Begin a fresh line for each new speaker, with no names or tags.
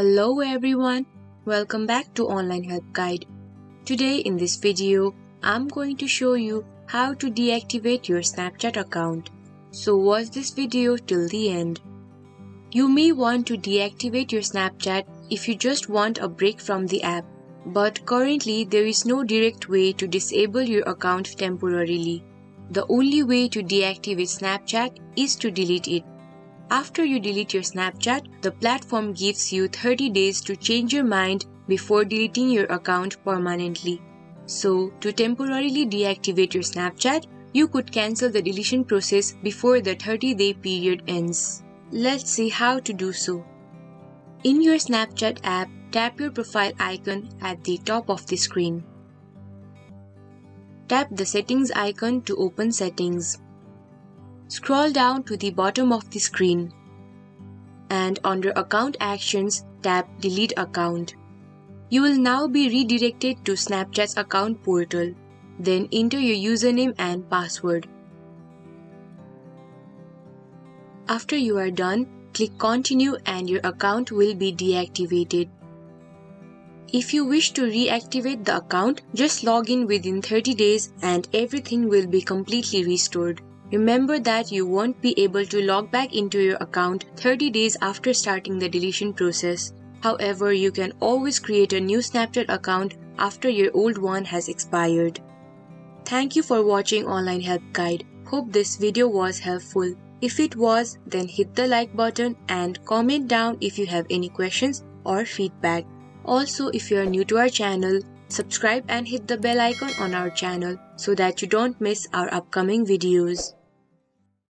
Hello everyone, welcome back to Online Help Guide. Today in this video, I'm going to show you how to deactivate your Snapchat account. So watch this video till the end. You may want to deactivate your Snapchat if you just want a break from the app, but currently there is no direct way to disable your account temporarily. The only way to deactivate Snapchat is to delete it. After you delete your Snapchat, the platform gives you 30 days to change your mind before deleting your account permanently. So, to temporarily deactivate your Snapchat, you could cancel the deletion process before the 30-day period ends. Let's see how to do so. In your Snapchat app, tap your profile icon at the top of the screen. Tap the settings icon to open settings. Scroll down to the bottom of the screen and under Account Actions, tap Delete Account. You will now be redirected to Snapchat's account portal. Then enter your username and password. After you are done, click Continue and your account will be deactivated. If you wish to reactivate the account, just log in within 30 days and everything will be completely restored. Remember that you won't be able to log back into your account 30 days after starting the deletion process. However, you can always create a new Snapchat account after your old one has expired. Thank you for watching Online Help Guide. Hope this video was helpful. If it was, then hit the like button and comment down if you have any questions or feedback. Also, if you are new to our channel, subscribe and hit the bell icon on our channel so that you don't miss our upcoming videos.